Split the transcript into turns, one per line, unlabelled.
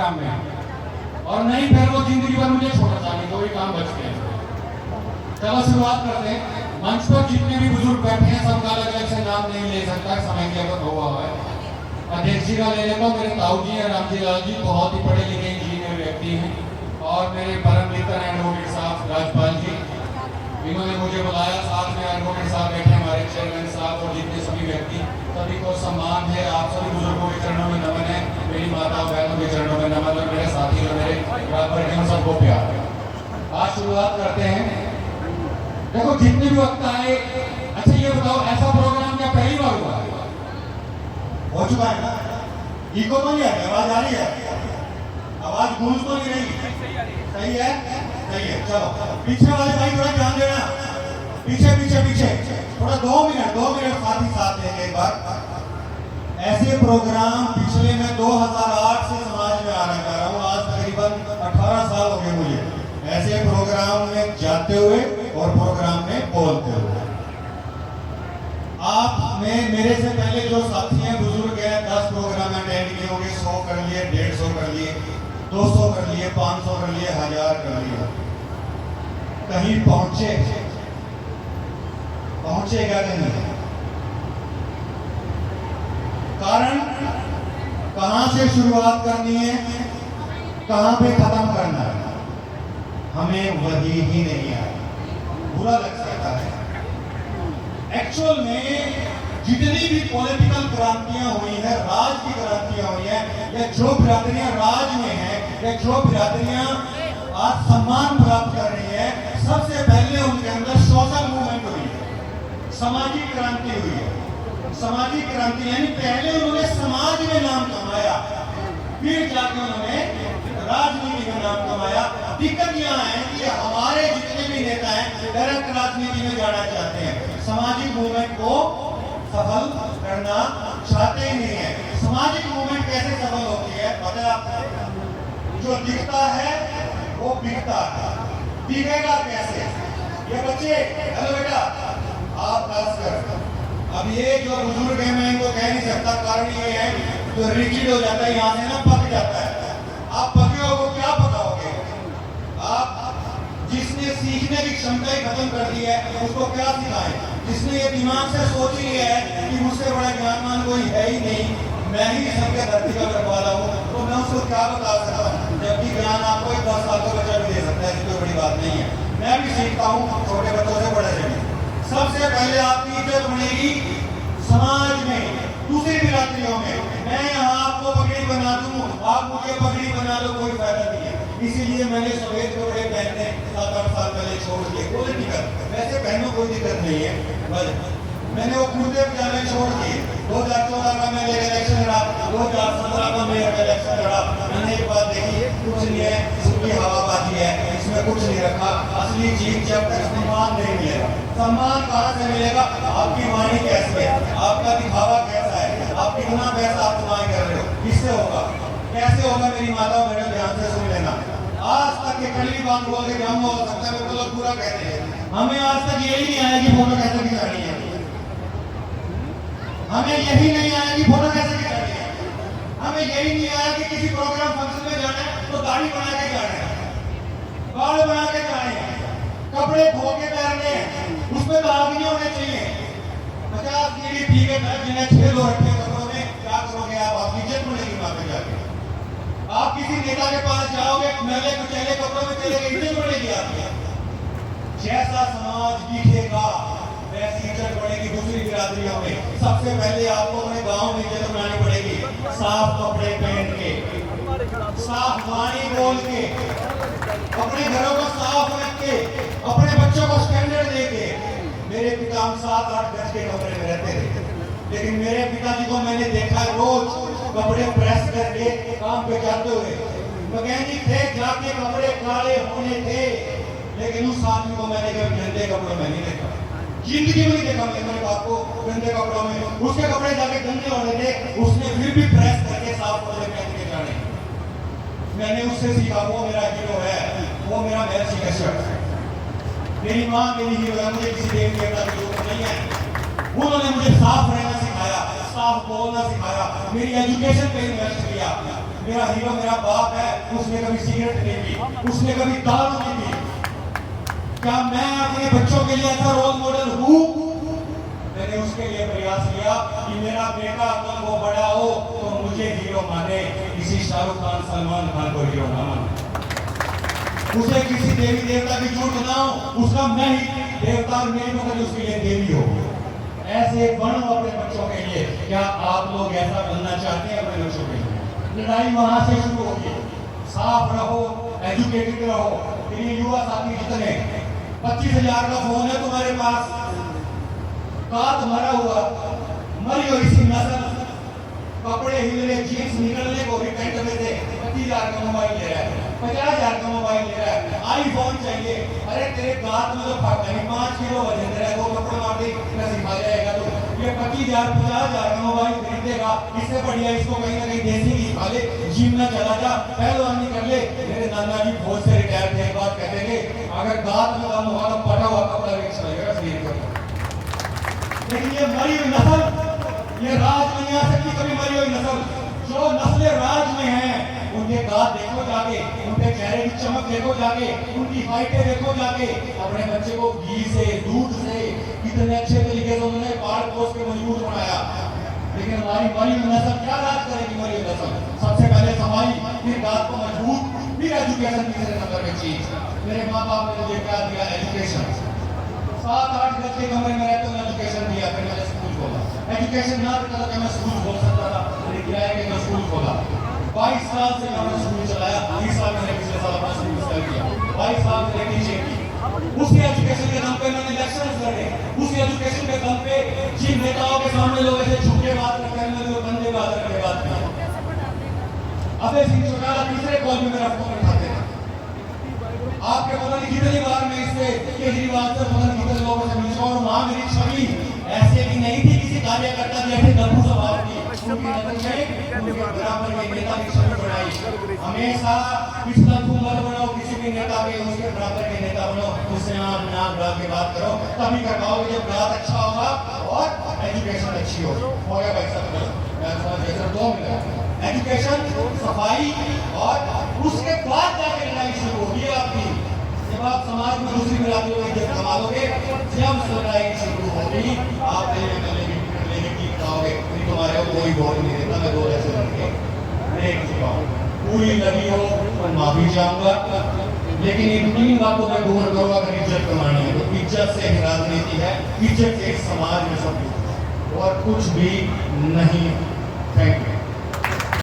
Programme में, और नहीं फिर वो जिंदगी भर मुझे छोड़ जाने दो, ही काम बच गए। चलो शुरुआत करते हैं। मंच पर जितने भी बुजुर्ग बैठे हैं सबका अलग अलग से नाम नहीं ले सकता, समय की अगर हुआ है। अध्यक्ष जी का ले लेता हूँ। मेरे ताऊ जी हैं रामजी लाल जी, बहुत ही पढ़े लिखे इंजीनियर व्यक्ति हैं, और मेरे परम मित्र एडवोकेट साहब राजपाल जी, इन्होंने मुझे बुलाया। साथ में एडवोकेट साहब बैठे, हमारे चेयरमैन साहब, और जितने सभी व्यक्ति, सभी को सम्मान है। आप सभी बुजुर्गों के चरणों में नमन है, मेरी माता बहनों के चरणों में नमन, और मेरे साथी और मेरे बराबर के हम सबको प्यार है। आज शुरुआत करते हैं। देखो जितने भी वक्त आए, अच्छा ये बताओ ऐसा प्रोग्राम क्या पहली बार हुआ है?
हो चुका है ना? इको तो नहीं है, आवाज आ रही है? आवाज गूंज तो नहीं रही? सही है, सही है। चलो पीछे वाले भाई थोड़ा ध्यान देना, पीछे पीछे पीछे थोड़ा 2 मिनट साथ ही साथ देंगे एक बार। ऐसे प्रोग्राम पिछले मैं 2008 से समाज में आना चाह रहा हूँ, आज तकरीबन 18 साल हो गए मुझे ऐसे प्रोग्राम में जाते हुए और प्रोग्राम में बोलते हुए। आप में मेरे से पहले जो साथी हैं, बुजुर्ग हैं, 10 प्रोग्राम अटेंड किए होंगे, 100 कर लिए, 150 कर लिए, 200 कर लिए, 500 कर लिए, 1000 कर लिए। कहीं पहुंचेगा कहीं? कारण कहां से शुरुआत करनी है, कहां पे खत्म करना है, हमें वही ही नहीं आया। बुरा लग सकता है। एक्चुअल में जितनी भी पॉलिटिकल क्रांतियां हुई है, राज की क्रांतियां हुई है, या जो बिरादरियां राज में हैं, या जो बिरादरियां आज सम्मान प्राप्त कर रही है, सबसे पहले उनके अंदर सोशल मूवमेंट हुई है, सामाजिक क्रांति हुई है। सामाजिक क्रांति यानी पहले उन्होंने समाज में नाम कमाया, फिर जाके उन्होंने राजनीति में नाम कमाया। दिक्कत यहाँ है कि हमारे जितने भी नेता हैं डायरेक्ट राजनीति में जाना चाहते हैं, सामाजिक मूवमेंट को सफल करना चाहते ही नहीं है। सामाजिक मूवमेंट कैसे सफल होती है पता है आपको? जो दिखता है वो बिकता है। दिखेगा कैसे? ये बच्चे, हेलो बेटा, आप खास कर अब ये जो बुजुर्ग है मैं इनको कह नहीं सकता, कारण ये है जो रिजिड हो जाता है, यहाँ से ना पक जाता है। आप पके हो तो क्या पकाओगे? आप जिसने सीखने की क्षमता ही खत्म कर दी है उसको क्या सिखाएं? जिसने ये दिमाग से सोच ही लिया है कि मुझसे बड़ा ज्ञानवान कोई है ही नहीं, मैं ही सबके धरती का रखवाला हूँ, तो मैं उसको क्या बता सकता हूँ? जबकि ज्ञान आपको 10 साल का बच्चा भी दे सकता है, कोई बड़ी बात नहीं है। मैं भी सीखता हूँ छोटे बच्चों से, बड़े से भी। सबसे पहले आपकी इज्जत बनेगी समाज में, दूसरी बिरादरियों में। मैं यहाँ आपको पगड़ी बना दूँ, आप मुझे पगड़ी बना लो, कोई फायदा नहीं है। इसीलिए मैंने सफेद कपड़े पहनने 7-8 साल पहले छोड़ दिए। कोई दिक्कत, वैसे पहनो कोई दिक्कत नहीं है, बस मैंने वो कुर्ते पजामे छोड़ दिए। 2014 का मैं इलेक्शन लड़ा, 2017 का मैं इलेक्शन लड़ा। मैंने एक बात देखी, कुछ नहीं है, इसकी हवाबाजी है, इसमें कुछ नहीं रखा। असली चीज जब तक सम्मान नहीं मिलेगा, सम्मान कहाँ से मिलेगा? आपकी वाणी कैसी है, आपका दिखावा कैसा है, आप कितना पैसा आप कमाई कर रहे हो, किससे होगा, कैसे होगा? मेरी माता बहनों ध्यान से सुन लेना। आज तक ये कड़ी बात बोल के हम हो सकता है तो पूरा कहते हैं, हमें आज तक यही नहीं आया कि फोटो कैसे खिंचानी है, हमें यही नहीं आया कि फोटो कैसे खिंचानी है, हमें यही नहीं आया कि किसी प्रोग्राम फंक्शन में जाना है तो दाढ़ी बना के जाना है, बाल बना के जाने हैं, कपड़े धो के पहनने हैं, उसमें दाग नहीं होने चाहिए। 50 गिरी ठीक है, जिन्हें 6 लोग रखे कपड़ों में, क्या करोगे आप? आपकी इज्जत मिलेगी वहां पे जाके। आप किसी नेता के पास जाओगे, मैले कुचैले कपड़ों में चले गए, इज्जत बढ़ेगी आपकी। जैसा समाज दिखेगा वैसी इज्जत बढ़ेगी दूसरी बिरादरियों में। सबसे पहले आपको अपने गांव में इज्जत बनानी पड़ेगी, साफ कपड़े पहन के, साफ वाणी बोल के, अपने घरों को साफ रख के, अपने बच्चों को स्टैंडर्ड दे के। मेरे पिता हम 7-8 गज के कपड़े में रहते थे, लेकिन मेरे पिताजी को मैंने देखा रोज कपड़े प्रेस करके काम पे जाते हुए। मैकेनिक थे, जाके कपड़े काले होने थे, लेकिन उस आदमी को मैंने कभी गंदे कपड़ों में नहीं देखा, जिंदगी में नहीं देखा। मेरे बाप को गंदे कपड़ों में, उसके कपड़े जाके गंदे होने थे, उसने फिर भी प्रेस करके साफ कपड़े पहन के जाने। मैंने उससे सीखा, वो मेरा हीरो है, वो मेरा महर्षि कश्यप है। मेरी माँ मेरी हीरो है, मुझे किसी देवी देवता की जरूरत नहीं है। उन्होंने मुझे साफ रहना सिखाया, साफ बोलना सिखाया, मेरी एजुकेशन पे इन्वेस्ट किया। मेरा हीरो मेरा बाप है, उसने कभी सिगरेट नहीं पी, उसने कभी दारू नहीं पी। क्या मैं अपने बच्चों के लिए ऐसा रोल मॉडल हूँ? मैंने उसके लिए प्रयास किया कि मेरा बेटा कल वो बड़ा हो तो मुझे हीरो माने, किसी शाहरुख खान सलमान खान को हीरो ना माने, उसे किसी देवी देवता की झूठ ना हो, उसका मैं ही देवता और मेरी पकड़ उसके लिए देवी हो। ऐसे बनो अपने बच्चों के लिए। क्या आप लोग ऐसा बनना चाहते हैं अपने बच्चों के लिए? लड़ाई वहां से शुरू होगी। साफ रहो, एजुकेटेड रहो। मेरे युवा साथी जितने 25,000 का फोन है तुम्हारे पास, काट मरा हुआ, मरी हुई सी नस्ल, कपड़े हिले, जीन्स निकलने को भी पेंट में से 25,000 का मोबाइल ले रहा है, 50,000 का मोबाइल ले रहा है, आईफोन चाहिए। अरे तेरे गात में तो 5 किलो वजन तेरा, 2 कपड़े मार दे सिखा जाएगा तो ये 25,000 50,000 का मोबाइल खरीदेगा। इससे बढ़िया इसको कहीं ना कहीं देसी घी खा ले, जिम में चला जा, पहलवानी कर ले। मेरे नाना जी फौज से रिटायर थे, एक बात कहते थे, अगर गात में दम होगा तो पटा हुआ कपड़ा बेच लगेगा शरीर पर। लेकिन ये मरी हुई नस्ल, ये राज नहीं आ सकती कभी मरी हुई नस्ल। जो नस्लें राज में हैं उनके दांत देखो जाके, उनके चेहरे की चमक देखो जाके, उनकी फाइटें देखो जाके। अपने बच्चे को घी से दूध से कितने अच्छे तरीके से उन्होंने पाल पोस के मजबूत बनाया। लेकिन हमारी मरी हुई नस्ल क्या राज करेगी? मरी हुई नस्ल सबसे पहले सफाई, फिर दांत को मजबूत, फिर एजुकेशन तीसरे नंबर में चीज। मेरे माँ बाप ने मुझे क्या दिया? एजुकेशन। 7-8 गज के कमरे में रहते हुए एजुकेशन दिया, फिर मैंने स्कूल खोला। एजुकेशन ना देता तो मैं स्कूल खोल सकता था, लेकिन किराए के मैं स्कूल खोला। 22 साल से मैंने स्कूल चलाया, 20 साल मैंने पिछले साल अपना स्कूल स्टार्ट किया, 22 साल मैंने टीचिंग की। उसी एजुकेशन के दम पे मैंने इलेक्शंस लड़े, उसी एजुकेशन के दम पे जिन नेताओं के सामने लोग ऐसे झुके बात रखते हैं, मैंने बंदे बात रखे बात की। अबे सिंह चौटाला तीसरे कॉल में मेरा फोन उठाते हैं। आपके पता नहीं कितनी बार मैं इससे केजरीवाल से पता नहीं कितने लोगों से मिला, और वहां मेरी छवि ऐसे भी नहीं थी किसी कार्यकर्ता जैसे दबू स्वभाव की। उनकी नजर में उनके बराबर के नेता की छवि बनाई। हमेशा पिछला तुम मत बनो, किसी भी नेता के उसके बराबर के नेता बनो, उससे आप नाक डाल के बात करो, तभी कर पाओगे जब बात अच्छा होगा और एजुकेशन अच्छी हो। हो गया भाई सब 2 मिनट एजुकेशन, सफाई, और उसके बाद जाके लड़ाई शुरू होगी आपकी। जब आप समाज में दूसरी बिरादरी को इज्जत कमा लोगे, जब लड़ाई शुरू होगी, आप लेने की खाओगे, तुम्हारे को कोई वोट नहीं देता। मैं 2 ऐसे लड़के देख चुका हूँ, पूरी लगी हो तो माफी चाहूंगा, लेकिन इन 3 बातों में दूर करो। अगर इज्जत कमानी है तो इज्जत से ही राजनीति है, इज्जत से समाज में सब कुछ और कुछ भी नहीं। Thank you.